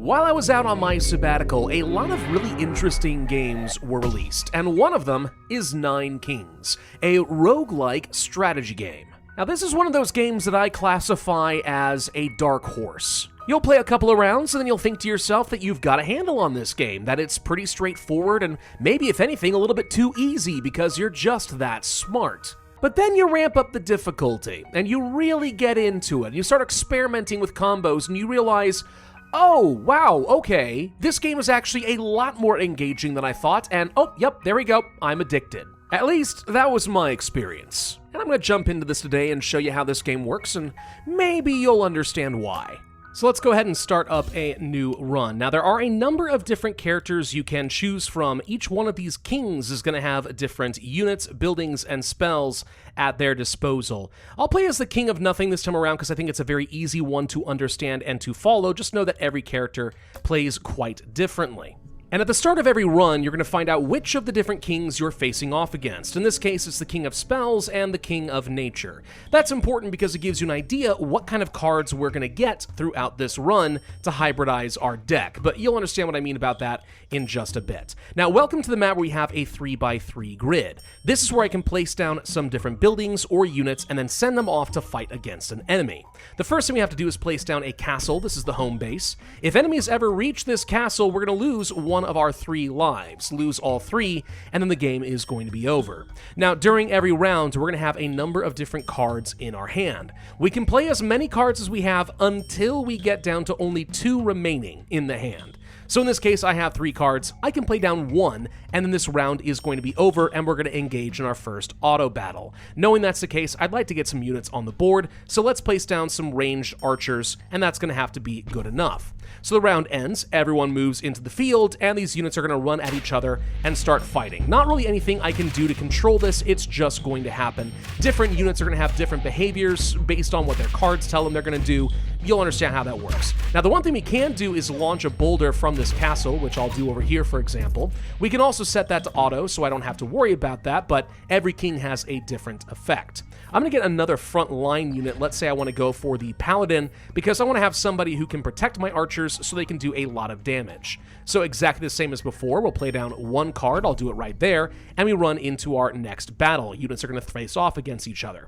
While I was out on my sabbatical, a lot of really interesting games were released, and one of them is Nine Kings, a roguelike strategy game. Now, this is one of those games that I classify as a dark horse. You'll play a couple of rounds, and then you'll think to yourself that you've got a handle on this game, that it's pretty straightforward, and maybe, if anything, a little bit too easy because you're just that smart. But then you ramp up the difficulty, and you really get into it. You start experimenting with combos, and you realize, oh, wow, okay, this game is actually a lot more engaging than I thought, and oh, yep, there we go, I'm addicted. At least, that was my experience. And I'm going to jump into this today and show you how this game works, and maybe you'll understand why. So let's go ahead and start up a new run. Now, there are a number of different characters you can choose from. Each one of these kings is going to have different units, buildings, and spells at their disposal. I'll play as the King of Nothing this time around because I think it's a very easy one to understand and to follow. Just know that every character plays quite differently. And at the start of every run, you're going to find out which of the different kings you're facing off against. In this case, it's the King of Spells and the King of Nature. That's important because it gives you an idea what kind of cards we're going to get throughout this run to hybridize our deck. But you'll understand what I mean about that in just a bit. Now, welcome to the map where we have a 3x3 grid. This is where I can place down some different buildings or units and then send them off to fight against an enemy. The first thing we have to do is place down a castle. This is the home base. If enemies ever reach this castle, we're going to lose one of our 3 lives, lose all 3, and then the game is going to be over. Now, during every round, we're going to have a number of different cards in our hand. We can play as many cards as we have until we get down to only 2 remaining in the hand. So in this case, I have 3 cards, I can play down 1, and then this round is going to be over, and we're going to engage in our first auto battle. Knowing that's the case, I'd like to get some units on the board, so let's place down some ranged archers, and that's going to have to be good enough. So the round ends, everyone moves into the field, and these units are going to run at each other and start fighting. Not really anything I can do to control this, it's just going to happen. Different units are going to have different behaviors based on what their cards tell them they're going to do. You'll understand how that works. Now, the one thing we can do is launch a boulder from this castle, which I'll do over here, for example. We can also set that to auto, so I don't have to worry about that, but every king has a different effect. I'm going to get another front line unit. Let's say I want to go for the paladin, because I want to have somebody who can protect my archers so they can do a lot of damage. So exactly the same as before, we'll play down 1 card, I'll do it right there, and we run into our next battle. Units are going to face off against each other.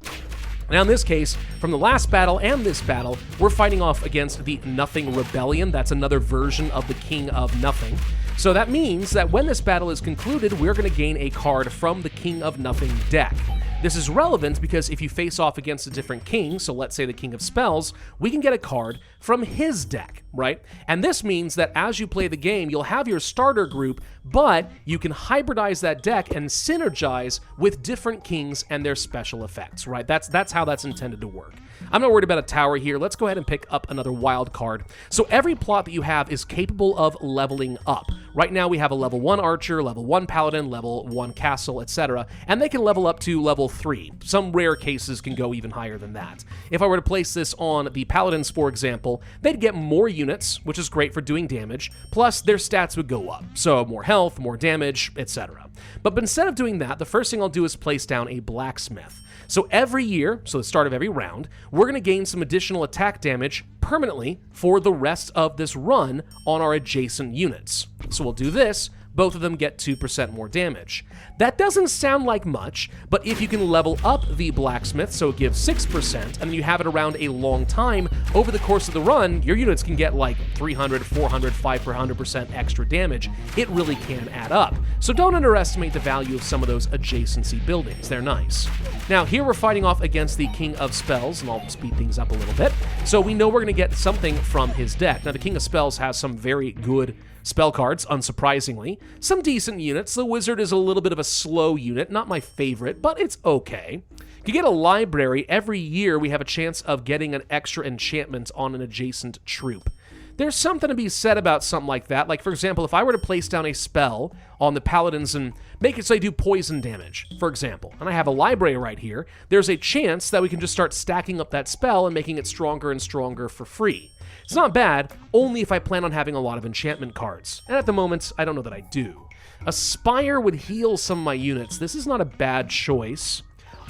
Now in this case, from the last battle and this battle, we're fighting off against the Nothing Rebellion. That's another version of the King of Nothing. So that means that when this battle is concluded, we're going to gain a card from the King of Nothing deck. This is relevant because if you face off against a different king, so let's say the King of Spells, we can get a card from his deck, right? And this means that as you play the game, you'll have your starter group, but you can hybridize that deck and synergize with different kings and their special effects, right? That's how that's intended to work. I'm not worried about a tower here. Let's go ahead and pick up another wild card. So every plot that you have is capable of leveling up. Right now we have a level 1 archer, level 1 paladin, level 1 castle, etc. And they can level up to level 3. Some rare cases can go even higher than that. If I were to place this on the paladins, for example, they'd get more units, which is great for doing damage, plus their stats would go up. So more health, more damage, etc. But instead of doing that, the first thing I'll do is place down a blacksmith. So every year, so the start of every round, we're going to gain some additional attack damage permanently for the rest of this run on our adjacent units. So we'll do this. Both of them get 2% more damage. That doesn't sound like much, but if you can level up the blacksmith, so it gives 6%, and then you have it around a long time, over the course of the run, your units can get like 300, 400, 500% extra damage. It really can add up. So don't underestimate the value of some of those adjacency buildings. They're nice. Now, here we're fighting off against the King of Spells, and I'll speed things up a little bit. So we know we're going to get something from his deck. Now, the King of Spells has some very good spell cards, unsurprisingly. Some decent units. The Wizard is a little bit of a slow unit, not my favorite, but it's okay. You get a library. Every year we have a chance of getting an extra enchantment on an adjacent troop. There's something to be said about something like that. Like, for example, if I were to place down a spell on the paladins and make it so they do poison damage, for example, and I have a library right here, there's a chance that we can just start stacking up that spell and making it stronger and stronger for free. It's not bad, only if I plan on having a lot of enchantment cards. And at the moment, I don't know that I do. A Spire would heal some of my units. This is not a bad choice.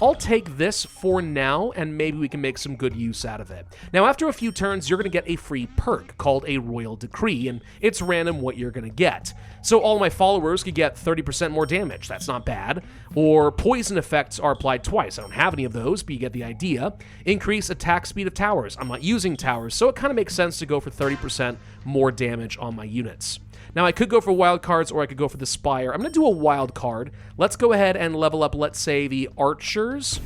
I'll take this for now, and maybe we can make some good use out of it. Now, after a few turns, you're going to get a free perk called a Royal Decree, and it's random what you're going to get. So all my followers could get 30% more damage. That's not bad. Or poison effects are applied twice. I don't have any of those, but you get the idea. Increase attack speed of towers. I'm not using towers, so it kind of makes sense to go for 30% more damage on my units. Now, I could go for wild cards, or I could go for the Spire. I'm going to do a wild card. Let's go ahead and level up, let's say, the Archers.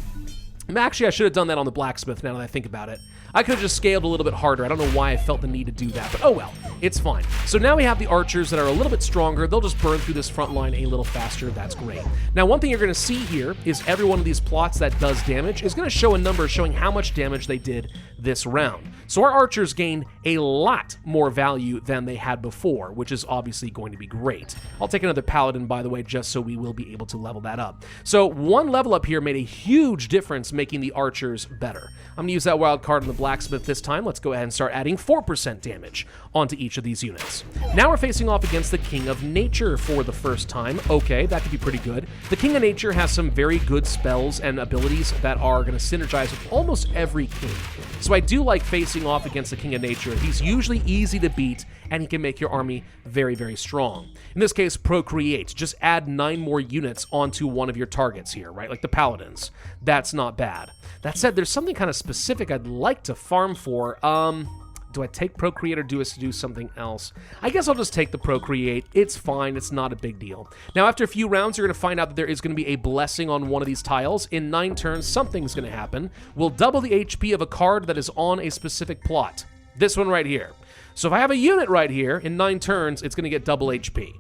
Actually, I should have done that on the Blacksmith now that I think about it. I could have just scaled a little bit harder. I don't know why I felt the need to do that, but oh well, it's fine. So now we have the Archers that are a little bit stronger. They'll just burn through this front line a little faster. That's great. Now, one thing you're going to see here is every one of these plots that does damage is going to show a number showing how much damage they did this round. So our Archers gained a lot more value than they had before, which is obviously going to be great. I'll take another Paladin, by the way, just so we will be able to level that up. So one level up here made a huge difference, making the Archers better. I'm going to use that wild card on the Blacksmith this time. Let's go ahead and start adding 4% damage onto each of these units. Now we're facing off against the King of Nature for the first time. Okay, that could be pretty good. The King of Nature has some very good spells and abilities that are going to synergize with almost every king. So I do like facing off against the King of Nature. He's usually easy to beat, and he can make your army very, very strong. In this case, Procreate. Just add 9 more units onto one of your targets here, right? Like the Paladins. That's not bad. That said, there's something kind of specific I'd like to farm for. Do I take Procreate or do I do something else? I guess I'll just take the Procreate. It's fine. It's not a big deal. Now, after a few rounds, you're going to find out that there is going to be a blessing on one of these tiles. In 9 turns, something's going to happen. We'll double the HP of a card that is on a specific plot. This one right here. So if I have a unit right here, in 9 turns, it's going to get double HP.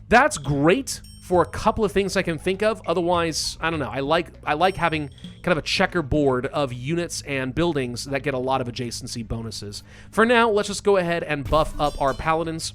That's great for a couple of things I can think of. Otherwise, I don't know. I like having kind of a checkerboard of units and buildings that get a lot of adjacency bonuses. For now, let's just go ahead and buff up our Paladins.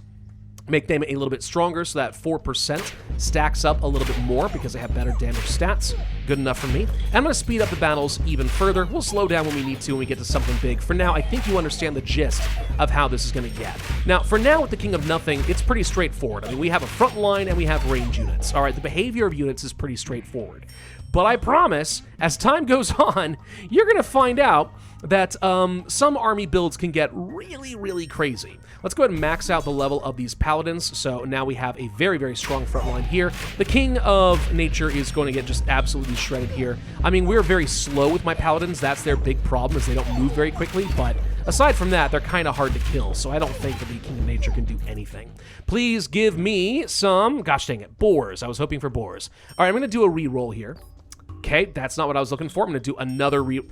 Make them a little bit stronger so that 4% stacks up a little bit more because they have better damage stats. Good enough for me. And I'm going to speed up the battles even further. We'll slow down when we need to when we get to something big. For now, I think you understand the gist of how this is going to get. Now, for now with the King of Nothing, it's pretty straightforward. I mean, we have a front line and we have range units. All right, the behavior of units is pretty straightforward. But I promise, as time goes on, you're going to find out that some army builds can get really, really crazy. Let's go ahead and max out the level of these Paladins. So now we have a very, very strong front line here. The King of Nature is going to get just absolutely shredded here. I mean, we're very slow with my Paladins. That's their big problem, is they don't move very quickly. But aside from that, they're kind of hard to kill. So I don't think that the King of Nature can do anything. Please give me some, gosh dang it, boars. I was hoping for boars. All right, I'm going to do a reroll here. Okay, that's not what I was looking for. I'm going to do another reroll.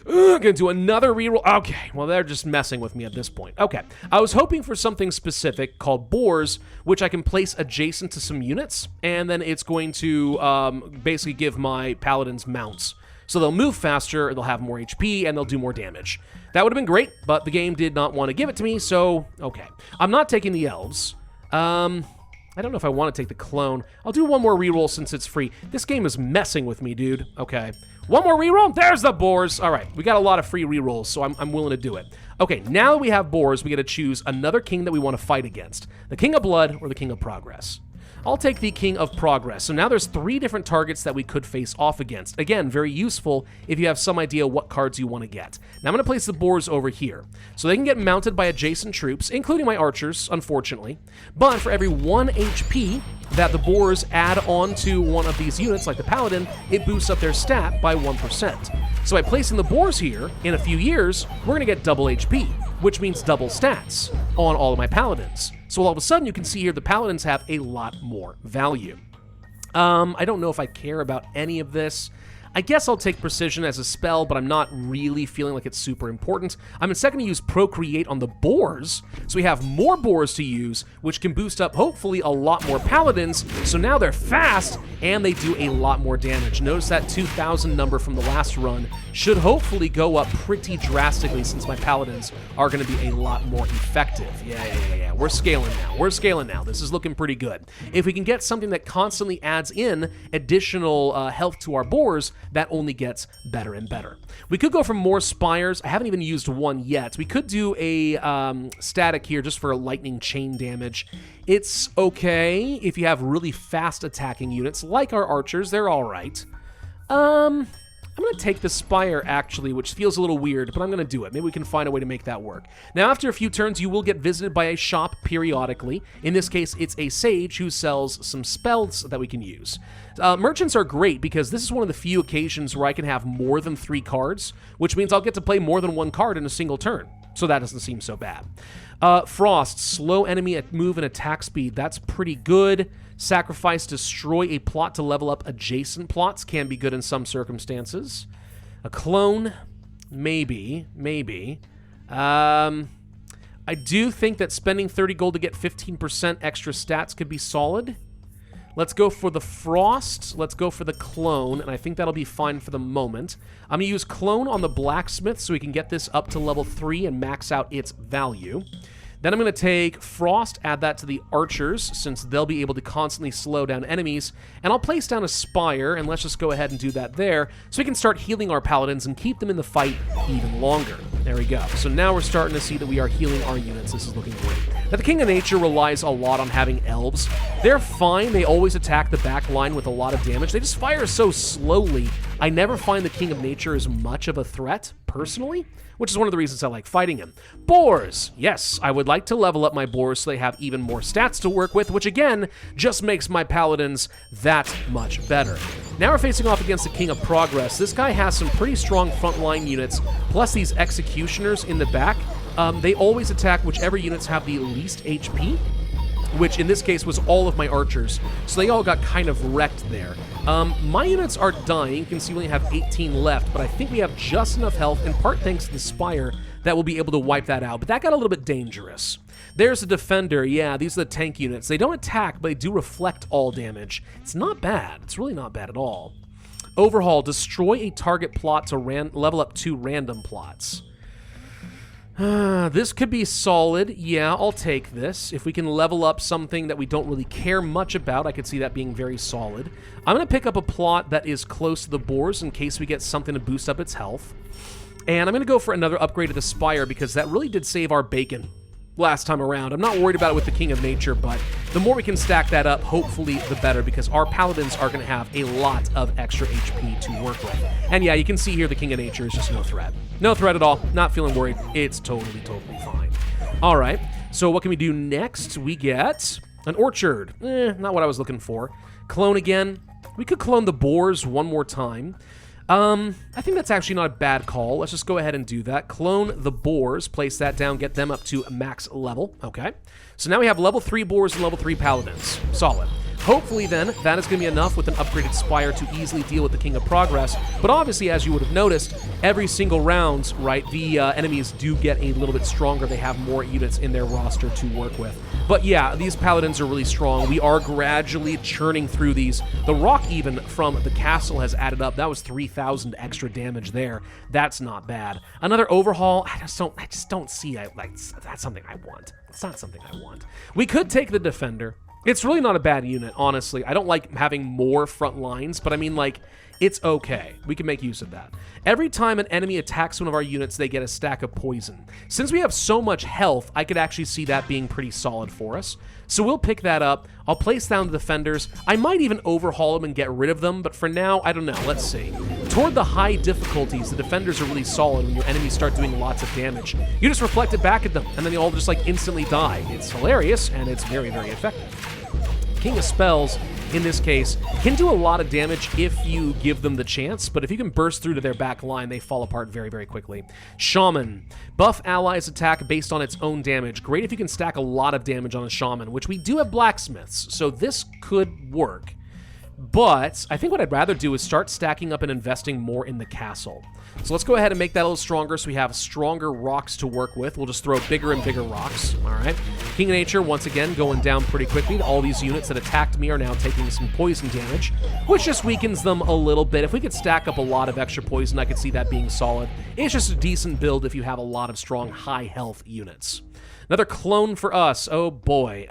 Okay, well, they're just messing with me at this point. Okay, I was hoping for something specific called boars, which I can place adjacent to some units, and then it's going to basically give my paladins mounts. So they'll move faster, they'll have more HP, and they'll do more damage. That would have been great, but the game did not want to give it to me, so okay. I'm not taking the elves. I don't know if I want to take the clone. I'll do one more reroll since it's free. This game is messing with me, dude. Okay. One more reroll. There's the boars. All right. We got a lot of free rerolls, so I'm willing to do it. Okay, now that we have boars, we got to choose another king that we want to fight against. The King of Blood or the King of Progress. I'll take the King of Progress. So now there's 3 different targets that we could face off against. Again, very useful if you have some idea what cards you want to get. Now I'm going to place the boars over here. So they can get mounted by adjacent troops, including my archers, unfortunately. But for every 1 HP that the boars add on to one of these units, like the paladin, it boosts up their stat by 1%. So by placing the boars here, in a few years, we're going to get double HP, which means double stats on all of my paladins. So all of a sudden, you can see here the paladins have a lot more value. I don't know if I care about any of this. I guess I'll take Precision as a spell, but I'm not really feeling like it's super important. I'm instead going to use Procreate on the boars, so we have more boars to use, which can boost up, hopefully, a lot more paladins, so now they're fast, and they do a lot more damage. Notice that 2,000 number from the last run should hopefully go up pretty drastically, since my paladins are going to be a lot more effective. Yeah. We're scaling now. This is looking pretty good. If we can get something that constantly adds in additional health to our boars, that only gets better and better. We could go for more spires. I haven't even used one yet. We could do a static here just for lightning chain damage. It's okay if you have really fast attacking units, like our archers. They're all right. I'm going to take the Spire, actually, which feels a little weird, but I'm going to do it. Maybe we can find a way to make that work. Now, after a few turns, you will get visited by a shop periodically. In this case, it's a sage who sells some spells that we can use. Merchants are great because this is one of the few occasions where I can have more than 3 cards, which means I'll get to play more than 1 card in a single turn. So that doesn't seem so bad. Frost, slow enemy at move and attack speed. That's pretty good. Sacrifice, destroy a plot to level up adjacent plots. Can be good in some circumstances. A clone, maybe. I do think that spending 30 gold to get 15% extra stats could be solid. Let's go for the Frost. Let's go for the Clone, and I think that'll be fine for the moment. I'm going to use Clone on the Blacksmith so we can get this up to level 3 and max out its value. Then I'm going to take Frost, add that to the Archers, since they'll be able to constantly slow down enemies. And I'll place down a Spire, and let's just go ahead and do that there, so we can start healing our Paladins and keep them in the fight even longer. There we go. So now we're starting to see that we are healing our units. This is looking great. Now, the King of Nature relies a lot on having Elves. They're fine. They always attack the back line with a lot of damage. They just fire so slowly. I never find the King of Nature as much of a threat, personally, which is one of the reasons I like fighting him. Boars! Yes, I would like to level up my Boars so they have even more stats to work with, which again, just makes my Paladins that much better. Now we're facing off against the King of Progress. This guy has some pretty strong frontline units, plus these Executioners in the back. They always attack whichever units have the least HP, which in this case was all of my Archers, so they all got kind of wrecked there. My units are dying. You can see we only have 18 left, but I think we have just enough health, in part thanks to the Spire, that we'll be able to wipe that out. But that got a little bit dangerous. There's the Defender. Yeah, these are the tank units. They don't attack, but they do reflect all damage. It's not bad. It's really not bad at all. Overhaul. Destroy a target plot to level up 2 random plots. This could be solid. Yeah, I'll take this. If we can level up something that we don't really care much about, I could see that being very solid. I'm going to pick up a plot that is close to the Boars in case we get something to boost up its health. And I'm going to go for another upgrade to the Spire because that really did save our bacon last time around. I'm not worried about it with the King of Nature, but the more we can stack that up, hopefully the better, because our Paladins are going to have a lot of extra HP to work with. And yeah, you can see here the King of Nature is just no threat. No threat at all. Not feeling worried. It's totally fine. All right, so what can we do next? We get an Orchard. Not what I was looking for. Clone again. We could clone the Boars one more time. I think that's actually not a bad call. Let's just go ahead and do that. Clone the Boars, place that down, get them up to max level. Okay. So now we have level 3 Boars and level 3 Paladins. Solid. Hopefully then, that is going to be enough with an upgraded Spire to easily deal with the King of Progress. But obviously, as you would have noticed, every single round, right, the enemies do get a little bit stronger. They have more units in their roster to work with. But yeah, these Paladins are really strong. We are gradually churning through these. The rock even from the castle has added up. That was 3,000 extra damage there. That's not bad. Another overhaul, I just don't see, that's something I want. It's not something I want. We could take the Defender. It's really not a bad unit, honestly. I don't like having more front lines, but I mean, like, it's okay. We can make use of that. Every time an enemy attacks one of our units, they get a stack of poison. Since we have so much health, I could actually see that being pretty solid for us. So we'll pick that up. I'll place down the Defenders. I might even overhaul them and get rid of them, but for now, I don't know. Let's see. Toward the high difficulties, the Defenders are really solid when your enemies start doing lots of damage. You just reflect it back at them, and then they all just, like, instantly die. It's hilarious, and it's very, very effective. King of Spells, in this case, can do a lot of damage if you give them the chance, but if you can burst through to their back line, they fall apart very, very quickly. Shaman. Buff allies attack based on its own damage. Great if you can stack a lot of damage on a Shaman, which we do have Blacksmiths, so this could work. But I think what I'd rather do is start stacking up and investing more in the castle. So let's go ahead and make that a little stronger so we have stronger rocks to work with. We'll just throw bigger and bigger rocks. All right. King of Nature, once again, going down pretty quickly. All these units that attacked me are now taking some poison damage, which just weakens them a little bit. If we could stack up a lot of extra poison, I could see that being solid. It's just a decent build if you have a lot of strong, high health units. Another clone for us. Oh, boy.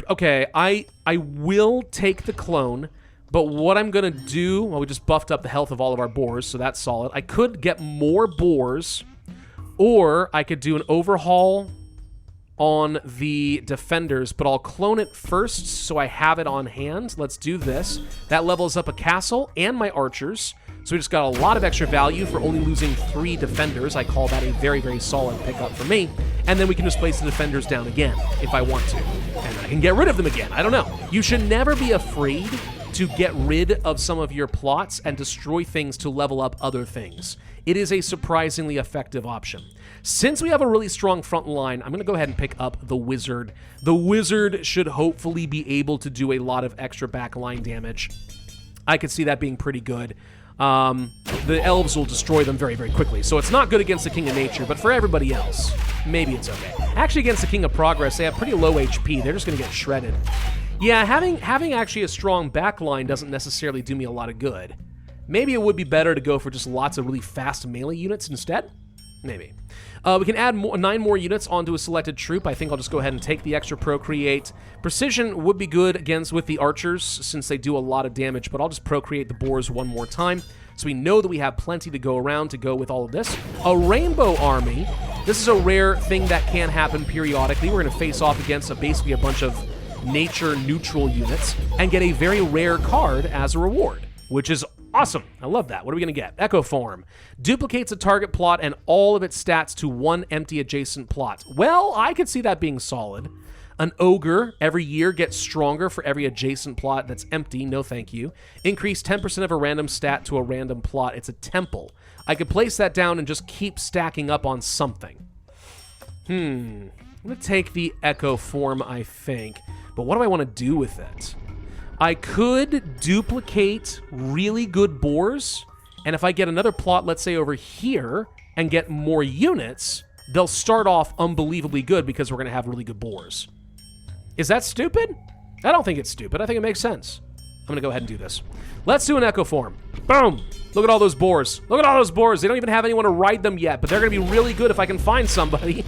Okay, I will take the clone. But what I'm going to do, well, we just buffed up the health of all of our Boars, so that's solid. I could get more Boars, or I could do an overhaul on the defenders, but I'll clone it first so I have it on hand. Let's do this. That levels up a castle and my archers. So we just got a lot of extra value for only losing 3 defenders. I call that a very, very solid pickup for me. And then we can just place the defenders down again if I want to. And I can get rid of them again. I don't know. You should never be afraid to get rid of some of your plots and destroy things to level up other things. It is a surprisingly effective option. Since we have a really strong front line, I'm going to go ahead and pick up the Wizard. The Wizard should hopefully be able to do a lot of extra backline damage. I could see that being pretty good. The elves will destroy them very, very quickly. So it's not good against the King of Nature, but for everybody else, maybe it's okay. Actually, against the King of Progress, they have pretty low HP. They're just going to get shredded. Yeah, having actually a strong backline doesn't necessarily do me a lot of good. Maybe it would be better to go for just lots of really fast melee units instead. Maybe. We can add 9 more units onto a selected troop. I think I'll just go ahead and take the extra procreate. Precision would be good against with the archers since they do a lot of damage, but I'll just procreate the boars one more time. So we know that we have plenty to go around to go with all of this. A rainbow army. This is a rare thing that can happen periodically. We're going to face off against basically a bunch of nature neutral units and get a very rare card as a reward, which is awesome. I love that. What are we going to get? Echo Form. Duplicates a target plot and all of its stats to one empty adjacent plot. Well, I could see that being solid. An ogre every year gets stronger for every adjacent plot that's empty. No thank you. Increase 10% of a random stat to a random plot. It's a temple. I could place that down and just keep stacking up on something. I'm going to take the Echo Form, I think. But what do I want to do with it? I could duplicate really good boars, and if I get another plot, let's say over here, and get more units, they'll start off unbelievably good because we're going to have really good boars. Is that stupid? I don't think it's stupid. I think it makes sense. I'm going to go ahead and do this. Let's do an Echo Form. Boom! Look at all those boars. Look at all those boars. They don't even have anyone to ride them yet, but they're going to be really good if I can find somebody.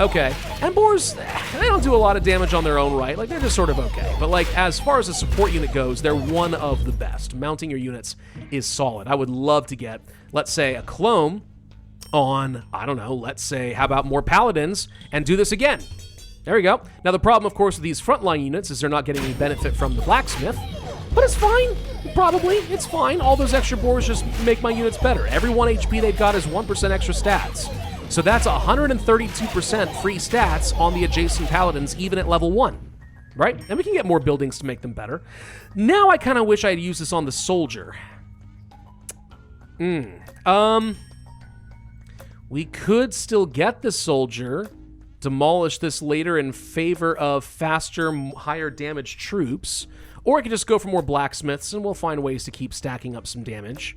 Okay. And boars, they don't do a lot of damage on their own right. Like, they're just sort of okay. But, like, as far as a support unit goes, they're one of the best. Mounting your units is solid. I would love to get, let's say, a clone on, I don't know, let's say, how about more paladins, and do this again. There we go. Now, the problem, of course, with these frontline units is they're not getting any benefit from the blacksmith. But it's fine. Probably. It's fine. All those extra boars just make my units better. Every 1 HP they've got is 1% extra stats. So that's 132% free stats on the adjacent paladins, even at level 1. Right? And we can get more buildings to make them better. Now I kind of wish I'd use this on the soldier. We could still get the soldier, demolish this later in favor of faster, higher damage troops. Or I could just go for more blacksmiths, and we'll find ways to keep stacking up some damage.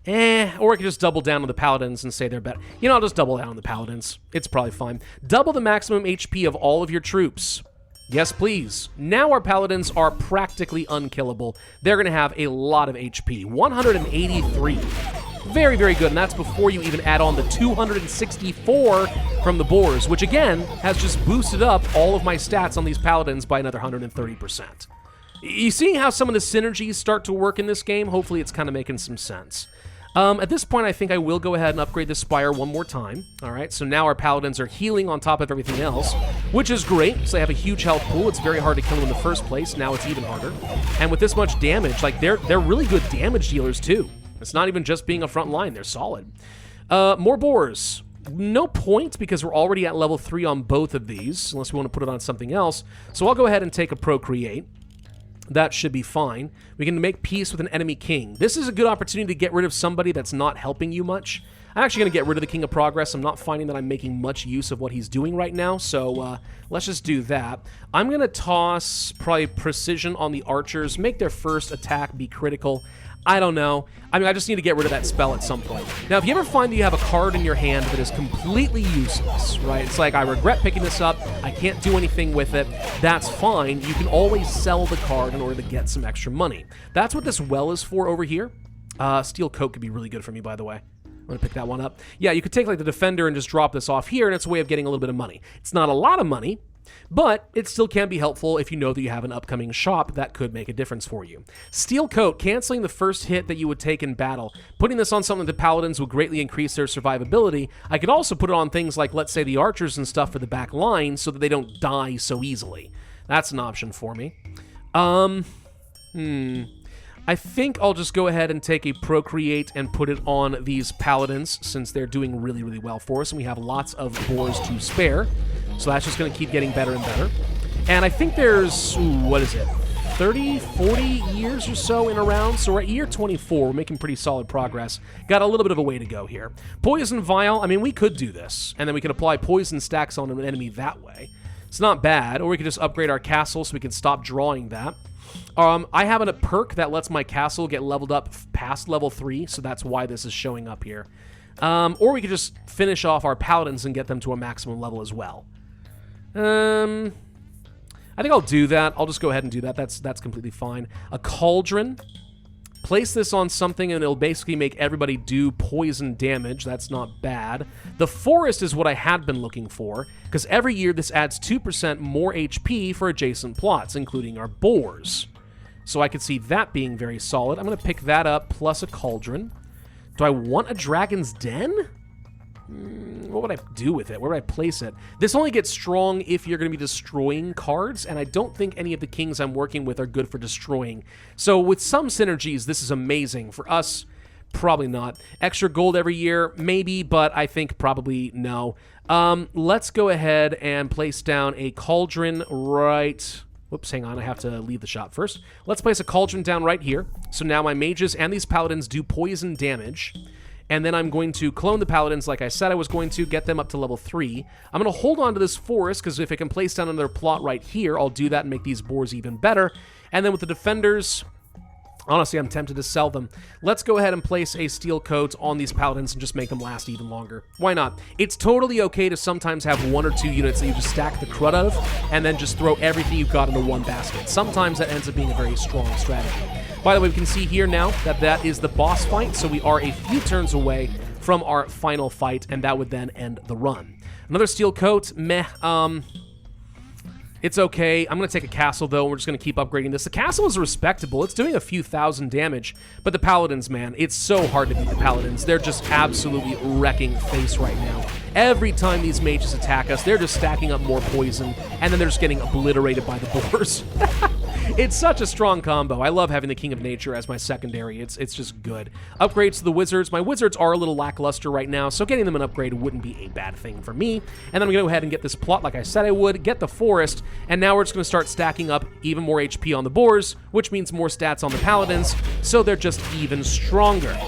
Or I could just double down on the paladins and say they're better. You know, I'll just double down on the paladins. It's probably fine. Double the maximum HP of all of your troops. Yes, please. Now our paladins are practically unkillable. They're going to have a lot of HP. 183. Very, very good, and that's before you even add on the 264 from the boars, which again has just boosted up all of my stats on these paladins by another 130%. You see how some of the synergies start to work in this game? Hopefully it's kind of making some sense. At this point, I think I will go ahead and upgrade the Spire one more time. All right, so now our Paladins are healing on top of everything else, which is great. So they have a huge health pool. It's very hard to kill them in the first place. Now it's even harder. And with this much damage, like they're really good damage dealers too. It's not even just being a front line. They're solid. More boars. No point because we're already at level 3 on both of these, unless we want to put it on something else. So I'll go ahead and take a Procreate. That should be fine. We can make peace with an enemy king. This is a good opportunity to get rid of somebody that's not helping you much. I'm actually going to get rid of the King of Progress. I'm not finding that I'm making much use of what he's doing right now, so let's just do that. I'm going to toss probably Precision on the archers, make their first attack be critical. I don't know. I mean, I just need to get rid of that spell at some point. Now, if you ever find that you have a card in your hand that is completely useless, right? It's like, I regret picking this up. I can't do anything with it. That's fine. You can always sell the card in order to get some extra money. That's what this well is for over here. Steel Coat could be really good for me, by the way. I'm going to pick that one up. Yeah, you could take like the Defender and just drop this off here, and it's a way of getting a little bit of money. It's not a lot of money, But it still can be helpful if you know that you have an upcoming shop that could make a difference for you. Steel Coat, canceling the first hit that you would take in battle. Putting this on something that paladins will greatly increase their survivability. I could also put it on things like, let's say, the archers and stuff for the back line so that they don't die so easily. That's an option for me. I think I'll just go ahead and take a Procreate and put it on these paladins since they're doing really, really well for us and we have lots of boars to spare. So that's just going to keep getting better and better. And I think there's, what is it, 30, 40 years or so in a round. So we're at year 24. We're making pretty solid progress. Got a little bit of a way to go here. Poison Vial, I mean, we could do this. And then we could apply poison stacks on an enemy that way. It's not bad. Or we could just upgrade our castle so we can stop drawing that. I have a perk that lets my castle get leveled up past level 3, so that's why this is showing up here. Or we could just finish off our paladins and get them to a maximum level as well. I think I'll do that. I'll just go ahead and do that. That's completely fine. A cauldron. Place this on something and it'll basically make everybody do poison damage. That's not bad. The forest is what I had been looking for, because every year this adds 2% more HP for adjacent plots, including our boars. So I could see that being very solid. I'm going to pick that up, plus a cauldron. Do I want a dragon's den? What would I do with it? Where would I place it? This only gets strong if you're going to be destroying cards, and I don't think any of the kings I'm working with are good for destroying. So with some synergies, this is amazing. For us, probably not. Extra gold every year, maybe, but I think probably no. Let's go ahead and place down a cauldron right... Whoops, hang on, I have to leave the shop first. Let's place a cauldron down right here. So now my mages and these paladins do poison damage. And then I'm going to clone the paladins like I said I was going to, get them up to level 3. I'm going to hold on to this forest, because if I can place down another plot right here, I'll do that and make these boars even better. And then with the defenders, honestly, I'm tempted to sell them. Let's go ahead and place a steel coat on these paladins and just make them last even longer. Why not? It's totally okay to sometimes have 1 or 2 units that you just stack the crud out of, and then just throw everything you've got into one basket. Sometimes that ends up being a very strong strategy. By the way, we can see here now that that is the boss fight, so we are a few turns away from our final fight, and that would then end the run. Another steel coat, meh, it's okay. I'm going to take a castle, though, and we're just going to keep upgrading this. The castle is respectable. It's doing a few thousand damage, but the paladins, man, it's so hard to beat the paladins. They're just absolutely wrecking face right now. Every time these mages attack us, they're just stacking up more poison, and then they're just getting obliterated by the boars. It's such a strong combo. I love having the King of Nature as my secondary. It's just good. Upgrades to the wizards. My wizards are a little lackluster right now, so getting them an upgrade wouldn't be a bad thing for me. And then I'm going to go ahead and get this plot like I said I would, get the forest, and now we're just going to start stacking up even more HP on the boars, which means more stats on the paladins, so they're just even stronger.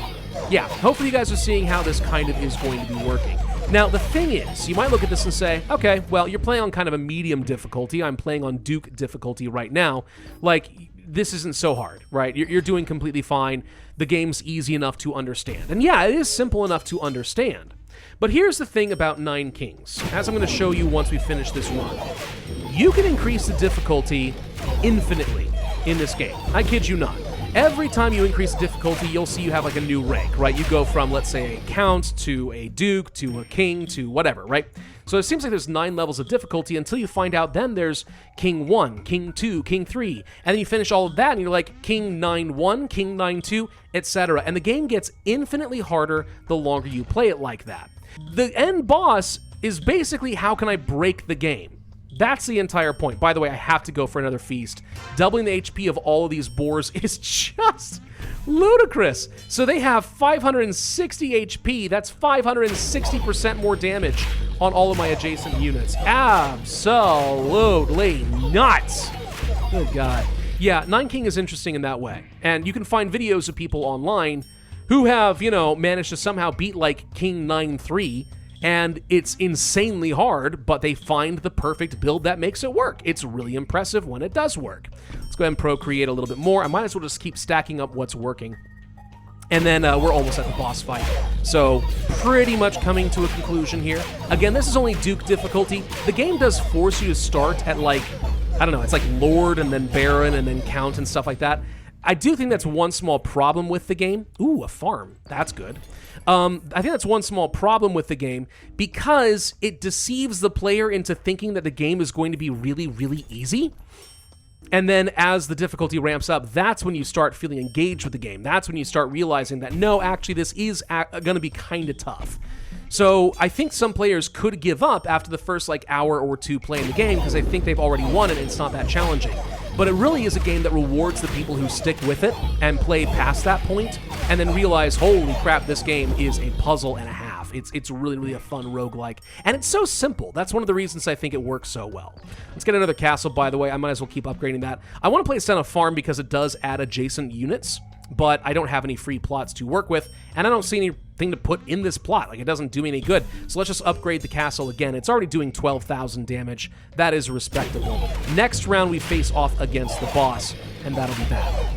Yeah, hopefully you guys are seeing how this kind of is going to be working. Now, the thing is, you might look at this and say, okay, well, you're playing on kind of a medium difficulty. I'm playing on Duke difficulty right now. Like, this isn't so hard, right? You're doing completely fine. The game's easy enough to understand. And yeah, it is simple enough to understand. But here's the thing about Nine Kings, as I'm going to show you once we finish this run. You can increase the difficulty infinitely in this game. I kid you not. Every time you increase the difficulty, you'll see you have like a new rank, right? You go from, let's say, a count to a duke to a king to whatever, right? So it seems like there's 9 levels of difficulty until you find out then there's King 1, King 2, King 3, and then you finish all of that and you're like King 9-1, King 9-2, etc. And the game gets infinitely harder the longer you play it like that. The end boss is basically how can I break the game? That's the entire point. By the way, I have to go for another feast. Doubling the HP of all of these boars is just ludicrous. So they have 560 HP. That's 560% more damage on all of my adjacent units. Absolutely nuts. Good God. Yeah, Nine King is interesting in that way. And you can find videos of people online who have, you know, managed to somehow beat like King 9-3. And it's insanely hard, but they find the perfect build that makes it work. It's really impressive when it does work. Let's go ahead and procreate a little bit more. I might as well just keep stacking up what's working. And then we're almost at the boss fight. So pretty much coming to a conclusion here. Again, this is only Duke difficulty. The game does force you to start at like, I don't know, it's like Lord and then Baron and then Count and stuff like that. I do think that's one small problem with the game. Ooh, a farm. That's good. I think that's one small problem with the game because it deceives the player into thinking that the game is going to be really, really easy. And then as the difficulty ramps up, that's when you start feeling engaged with the game. That's when you start realizing that, no, actually, this is going to be kind of tough. So I think some players could give up after the first hour or two playing the game because they think they've already won it and it's not that challenging. But it really is a game that rewards the people who stick with it and play past that point and then realize, holy crap, this game is a puzzle and a half. It's really, really a fun roguelike. And it's so simple. That's one of the reasons I think it works so well. Let's get another castle, by the way. I might as well keep upgrading that. I want to place down a farm because it does add adjacent units, but I don't have any free plots to work with, and I don't see anything to put in this plot. It doesn't do me any good. So let's just upgrade the castle again. It's already doing 12,000 damage. That is respectable. Next round, we face off against the boss, and that'll be bad.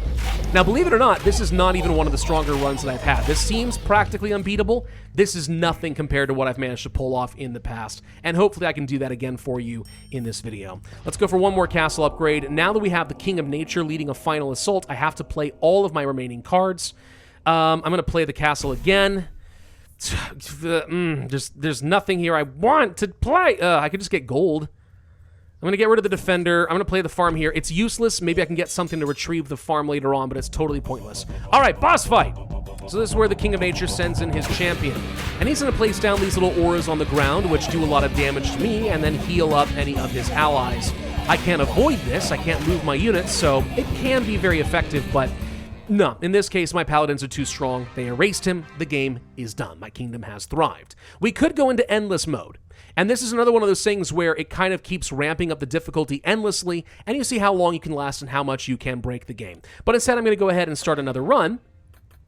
Now, believe it or not, this is not even one of the stronger runs that I've had. This seems practically unbeatable. This is nothing compared to what I've managed to pull off in the past, and hopefully I can do that again for you in this video. Let's go for one more castle upgrade. Now that we have the King of Nature leading a final assault, I have to play all of my remaining cards. I'm going to play the castle again. There's nothing here I want to play. I could just get gold. I'm going to get rid of the defender. I'm going to play the farm here. It's useless. Maybe I can get something to retrieve the farm later on, but it's totally pointless. All right, boss fight. So this is where the King of Nature sends in his champion. And he's going to place down these little auras on the ground, which do a lot of damage to me, and then heal up any of his allies. I can't avoid this. I can't move my units, so it can be very effective, but no, in this case, my paladins are too strong. They erased him. The game is done. My kingdom has thrived. We could go into endless mode. And this is another one of those things where it kind of keeps ramping up the difficulty endlessly, and you see how long you can last and how much you can break the game. But instead, I'm going to go ahead and start another run,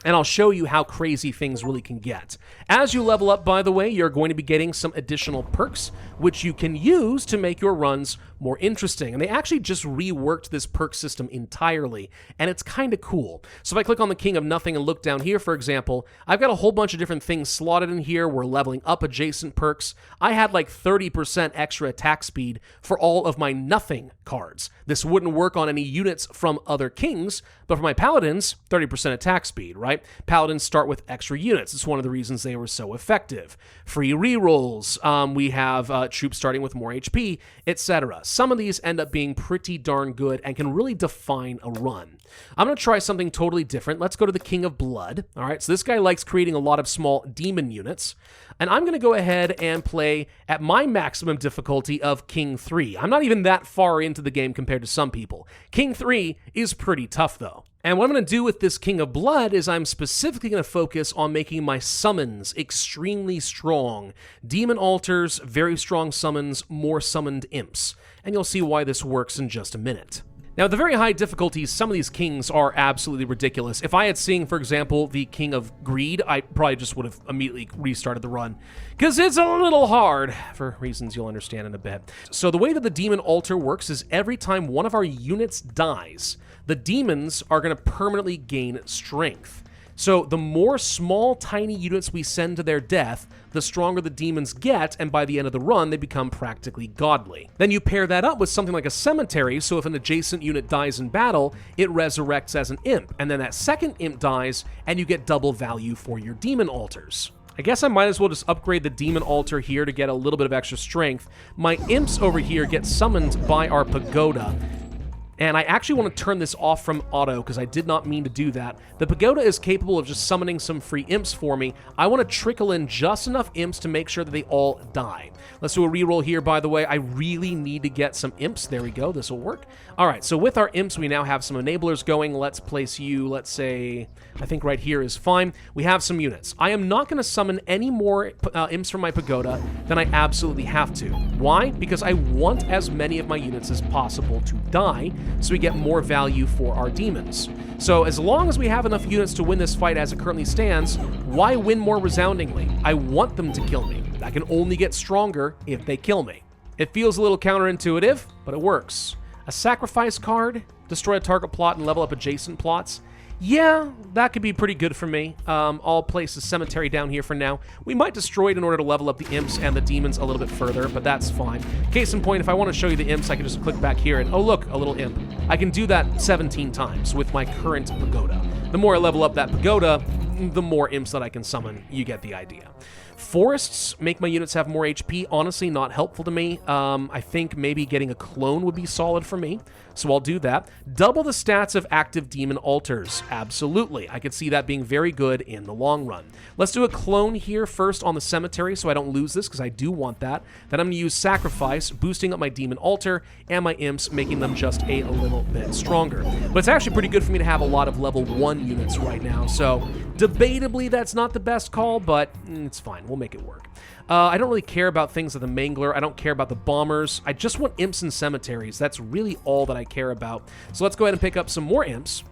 and I'll show you how crazy things really can get. As you level up, by the way, you're going to be getting some additional perks, which you can use to make your runs more interesting. And they actually just reworked this perk system entirely, and it's kind of cool. So if I click on the King of Nothing and look down here, for example, I've got a whole bunch of different things slotted in here. We're leveling up adjacent perks. I had 30% extra attack speed for all of my Nothing cards. This wouldn't work on any units from other kings, but for my paladins, 30% attack speed, right? Paladins start with extra units. It's one of the reasons they were so effective. Free rerolls. We have troops starting with more HP, etc. Some of these end up being pretty darn good and can really define a run. I'm going to try something totally different. Let's go to the King of Blood. All right, so this guy likes creating a lot of small demon units. And I'm going to go ahead and play at my maximum difficulty of King 3. I'm not even that far into the game compared to some people. King 3 is pretty tough, though. And what I'm going to do with this King of Blood is I'm specifically going to focus on making my summons extremely strong. Demon altars, very strong summons, more summoned imps. And you'll see why this works in just a minute. Now, at the very high difficulties, some of these kings are absolutely ridiculous. If I had seen, for example, the King of Greed, I probably just would have immediately restarted the run, because it's a little hard, for reasons you'll understand in a bit. So the way that the Demon Altar works is every time one of our units dies, the demons are going to permanently gain strength. So the more small, tiny units we send to their death, the stronger the demons get, and by the end of the run, they become practically godly. Then you pair that up with something like a cemetery, so if an adjacent unit dies in battle, it resurrects as an imp, and then that second imp dies, and you get double value for your demon altars. I guess I might as well just upgrade the demon altar here to get a little bit of extra strength. My imps over here get summoned by our pagoda. And I actually want to turn this off from auto because I did not mean to do that. The pagoda is capable of just summoning some free imps for me. I want to trickle in just enough imps to make sure that they all die. Let's do a reroll here, by the way. I really need to get some imps. There we go. This will work. All right, so with our imps, we now have some enablers going. Let's place you, let's say, I think right here is fine. We have some units. I am not going to summon any more imps from my pagoda than I absolutely have to. Why? Because I want as many of my units as possible to die, so we get more value for our demons. So as long as we have enough units to win this fight as it currently stands, why win more resoundingly? I want them to kill me. I can only get stronger if they kill me. It feels a little counterintuitive, but it works. A sacrifice card, destroy a target plot and level up adjacent plots. Yeah, that could be pretty good for me. I'll place a cemetery down here for now. We might destroy it in order to level up the imps and the demons a little bit further, but that's fine. Case in point, if I want to show you the imps, I can just click back here and, oh look, a little imp. I can do that 17 times with my current pagoda. The more I level up that pagoda, the more imps that I can summon. You get the idea. Forests make my units have more HP. Honestly, not helpful to me. I think maybe getting a clone would be solid for me, so I'll do that. Double the stats of active demon altars. Absolutely. I could see that being very good in the long run. Let's do a clone here first on the cemetery so I don't lose this, because I do want that. Then I'm going to use sacrifice, boosting up my demon altar and my imps, making them just a little bit stronger. But it's actually pretty good for me to have a lot of level 1 units right now, so debatably that's not the best call, but it's fine. We'll make it work. I don't really care about things like the Mangler. I don't care about the Bombers. I just want imps and cemeteries. That's really all that I care about. So let's go ahead and pick up some more imps.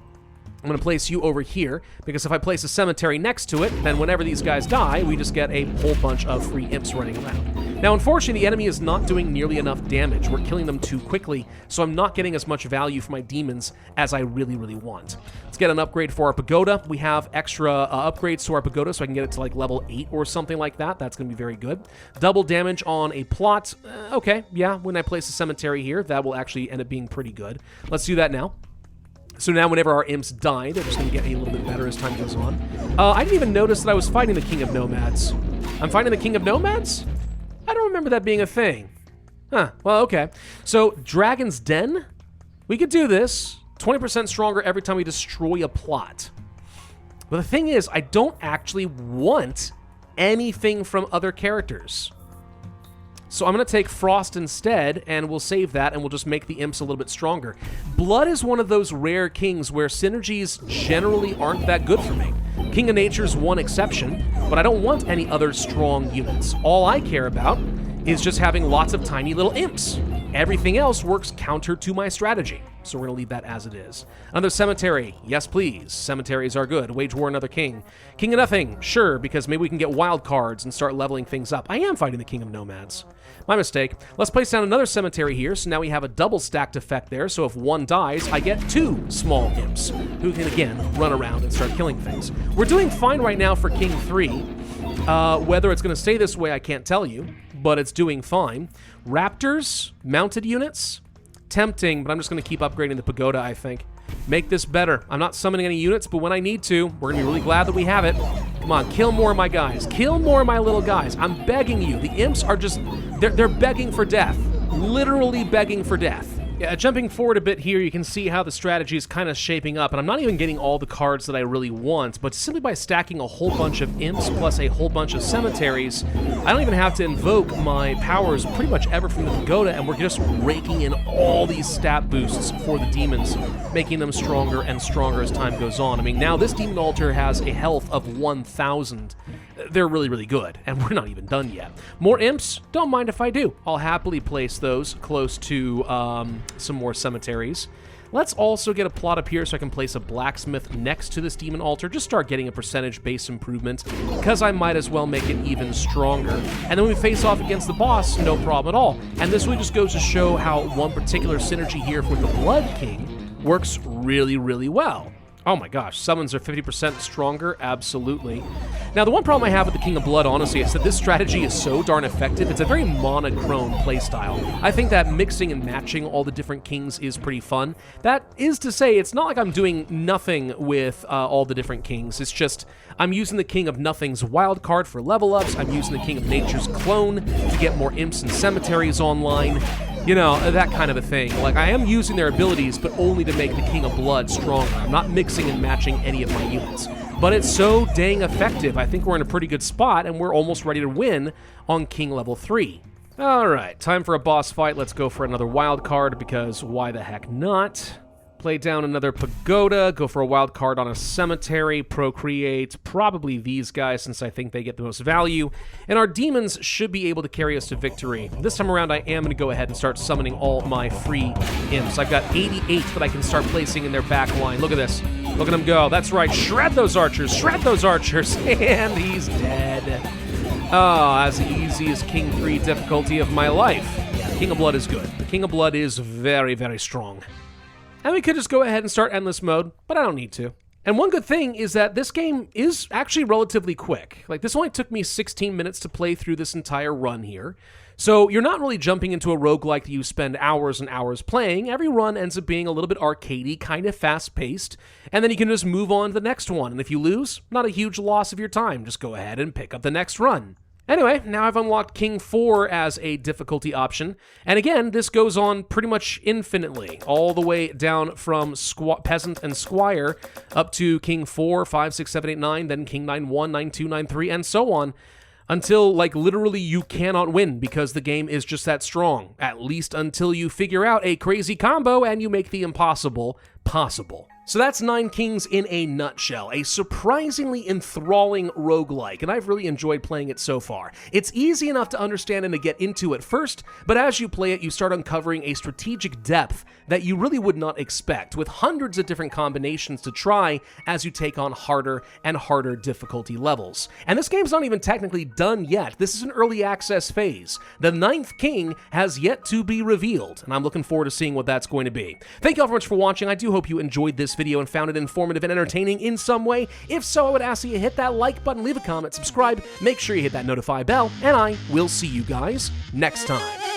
I'm going to place you over here, because if I place a cemetery next to it, then whenever these guys die, we just get a whole bunch of free imps running around. Now, unfortunately, the enemy is not doing nearly enough damage. We're killing them too quickly, so I'm not getting as much value for my demons as I really, really want. Let's get an upgrade for our pagoda. We have extra upgrades to our pagoda, so I can get it to like level 8 or something like that. That's going to be very good. Double damage on a plot. Okay, yeah, when I place a cemetery here, that will actually end up being pretty good. Let's do that now. So now whenever our imps die, they're just going to get a little bit better as time goes on. I didn't even notice that I was fighting the King of Nomads. I'm fighting the King of Nomads? I don't remember that being a thing. Huh, well, okay. So, Dragon's Den? We could do this. 20% stronger every time we destroy a plot. But the thing is, I don't actually want anything from other characters. So I'm going to take Frost instead, and we'll save that, and we'll just make the imps a little bit stronger. Blood is one of those rare kings where synergies generally aren't that good for me. King of Nature's one exception, but I don't want any other strong units. All I care about is just having lots of tiny little imps. Everything else works counter to my strategy, so we're going to leave that as it is. Another cemetery. Yes, please. Cemeteries are good. Wage war another king. King of Nothing. Sure, because maybe we can get wild cards and start leveling things up. I am fighting the King of Nomads. My mistake. Let's place down another cemetery here, so now we have a double stacked effect there, so if one dies, I get 2 small imps, who can, again, run around and start killing things. We're doing fine right now for King 3. Whether it's going to stay this way, I can't tell you, but it's doing fine. Raptors, mounted units, tempting, but I'm just going to keep upgrading the pagoda, I think. Make this better. I'm not summoning any units, but when I need to, we're going to be really glad that we have it. Come on, kill more of my guys. Kill more of my little guys. I'm begging you. The imps are just, they're begging for death. Literally begging for death. Yeah, jumping forward a bit here, you can see how the strategy is kind of shaping up, and I'm not even getting all the cards that I really want, but simply by stacking a whole bunch of imps plus a whole bunch of cemeteries, I don't even have to invoke my powers pretty much ever from the pagoda, and we're just raking in all these stat boosts for the demons, making them stronger and stronger as time goes on. I mean, now this demon altar has a health of 1,000. They're really, really good, and we're not even done yet. More imps? Don't mind if I do. I'll happily place those close to some more cemeteries. Let's also get a plot up here so I can place a blacksmith next to this demon altar. Just start getting a percentage-based improvement, because I might as well make it even stronger. And then when we face off against the boss, no problem at all. And this really just goes to show how one particular synergy here with the Blood King works really, really well. Oh my gosh, summons are 50% stronger? Absolutely. Now, the one problem I have with the King of Blood, honestly, is that this strategy is so darn effective. It's a very monochrome playstyle. I think that mixing and matching all the different kings is pretty fun. That is to say, it's not like I'm doing nothing with all the different kings. It's just, I'm using the King of Nothing's wild card for level ups. I'm using the King of Nature's clone to get more imps and cemeteries online. You know, that kind of a thing. Like, I am using their abilities, but only to make the King of Blood stronger. I'm not mixing and matching any of my units. But it's so dang effective. I think we're in a pretty good spot, and we're almost ready to win on King level 3. Alright, time for a boss fight. Let's go for another wild card, because why the heck not? Play down another pagoda, go for a wild card on a cemetery, procreate probably these guys since I think they get the most value, and our demons should be able to carry us to victory. This time around, I am going to go ahead and start summoning all my free imps. I've got 88 that I can start placing in their back line. Look at this. Look at them go. That's right. Shred those archers. Shred those archers. And he's dead. Oh, as easy as King 3 difficulty of my life. Yeah, King of Blood is good. The King of Blood is very, very strong. And we could just go ahead and start endless mode, but I don't need to. And one good thing is that this game is actually relatively quick. Like, this only took me 16 minutes to play through this entire run here. So you're not really jumping into a roguelike that you spend hours and hours playing. Every run ends up being a little bit arcadey, kind of fast-paced, and then you can just move on to the next one. And if you lose, not a huge loss of your time. Just go ahead and pick up the next run. Anyway, now I've unlocked King 4 as a difficulty option, and again, this goes on pretty much infinitely, all the way down from Peasant and Squire up to King 4, 5, 6, 7, 8, 9, then King 9, 1, 9, 2, 9, 3, and so on, until, like, literally you cannot win because the game is just that strong, at least until you figure out a crazy combo and you make the impossible possible. So that's 9 Kings in a nutshell, a surprisingly enthralling roguelike, and I've really enjoyed playing it so far. It's easy enough to understand and to get into at first, but as you play it, you start uncovering a strategic depth that you really would not expect, with hundreds of different combinations to try as you take on harder and harder difficulty levels. And this game's not even technically done yet. This is an early access phase. The 9th King has yet to be revealed, and I'm looking forward to seeing what that's going to be. Thank you all very much for watching. I do hope you enjoyed this video and found it informative and entertaining in some way. If so, I would ask that you hit that like button, leave a comment, subscribe, make sure you hit that notify bell, and I will see you guys next time.